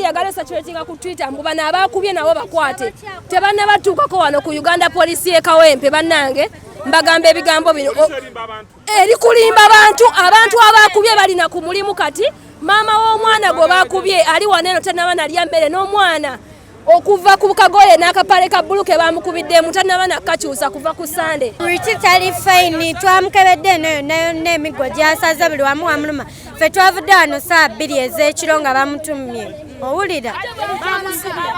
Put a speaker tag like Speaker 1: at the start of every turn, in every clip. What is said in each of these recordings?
Speaker 1: Magufuli yagalesa kiretinga ku Twitter mbu bana abakubye nabo bakwate tebanna batuukako wano ku Uganda Police ye Kawempe bannange mbagamba ebigambo bino eri kulimba abantu abakubye balina ku mulimu kati mama w'omwana gwe bakubye ali waneno tanaba nalya mmere n'omwana okuva ku kagoye n'akapale ka bbulu ke bamukubidde mutanaba nakakyusa kuva ku Sande
Speaker 2: Richitali fine twamukebedde nayo n'emigo gyasaza buli wamu wamuluma ffe twavudde wano saa 2 ez'ekiro nga bamutumye owulira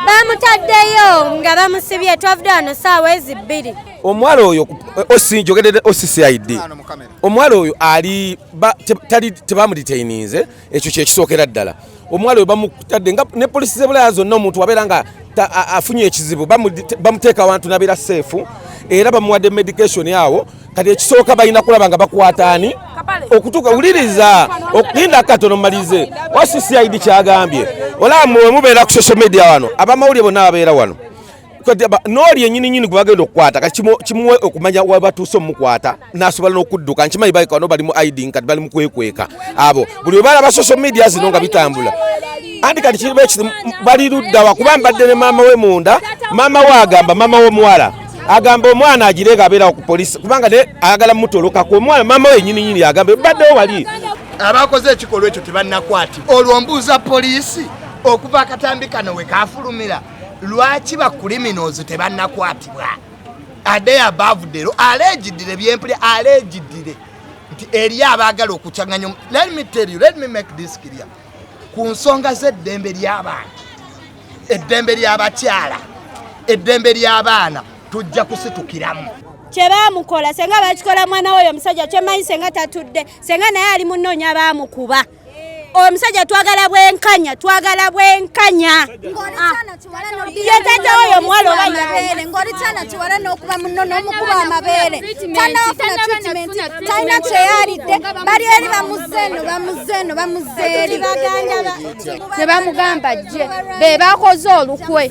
Speaker 2: bamutaddeyo nga bamusibye twavudde wano saawa ezi 2
Speaker 3: omwala oyo osinjogedde OCCID omwala oyo ali tebamudetaininze ekyo kyekisookera ddala omwala oyo bamutadde nga ne polisi z'Ebulaya zonna omuntu wabeera nga afunye ekizibu bamuteeka awantu nabeera seefu era bamuwadde medication yawo kati ekisooka balina kulaba nga bakwataani okutuuka wuliriza okulinda katono mmalize OCCID kyagambye olaba mwe mubeera ku social media wano abamawulire bonna babeera wano n'oli ennyini gwe bagenda okukwata kati kimuwe okumanya wabatuuse omukwata n'asobola n'okudduka nkimanyi baleka wano bali mu ID kati bali mu kwekweka abo buli webalaba social media zino nga bitambula andi kati kiriba ekizibu bali luddawa kuba mbadde ne maama we munda maama we agamba maama w'omuwala agamba omwana agirenga abeera ku polisi kubanga ne ayagala mutolokako omwana maama we ennyini agamba baddewo wali
Speaker 4: abakoze ekikolwa ekyo tebannakwatibwa olwo mbuuza polisi okuva akatambi kano we kafulumira lwaki ba criminals tebannakwatibwa ade abavudero allegedly byempule allegedly nti eri abagala okuchanganya let me make this clear ku nsonga z'eddembe ly'abantu eddembe ly'abakyala eddembe ly'abaana tujja kusitukiramu
Speaker 2: kyebamukola senga bakikola mwana we omusajja kyemanyi senga tatudde senga naye ali munoonya baamukuba omusajja twagala bwenkanya yetata oyo mwalo
Speaker 5: amabere ngori cyana kiwara no kuba munono mukuba amabere cyana wafuna treatment cyana kyeyalidde bali eri bamuzeri baganda
Speaker 6: ne bamugamba je be bakoze olukwe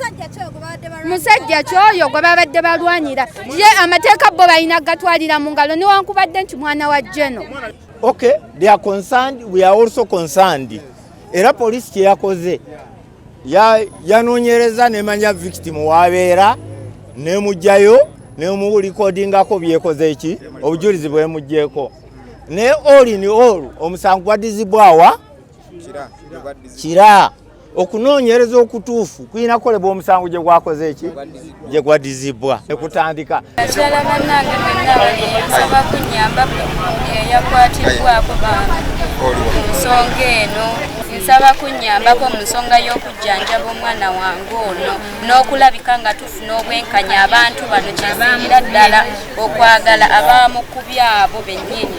Speaker 6: musajja kyoyo gwe babadde balwanyira je amateeka bo balina gatwalira mu ngalo ne wankubadde nti mwana wa Jeno.
Speaker 7: Okay, they are concerned, we are also concerned. Era police kyeyakoze yanonyereza nemanya victim wabeera nemujjayo nemurecordingako byekoze eki obujulizi bwemujjeeko ne all in all omusango gwadizibwawa kira okunoonyereza okutuufu kuyina kolebwa omusango gye gwakoze eki gye gwadizibwa ekutandika
Speaker 6: akyala bannange nsaba kunyamba yakwatibwako nsonga eno nsaba kunyambako mu nsonga y'okujjanjaba omwana wange ono n'okulabika nga tufuna obwenkanya abantu bano kyesingira ddala okwagala abamukubya abo bennyini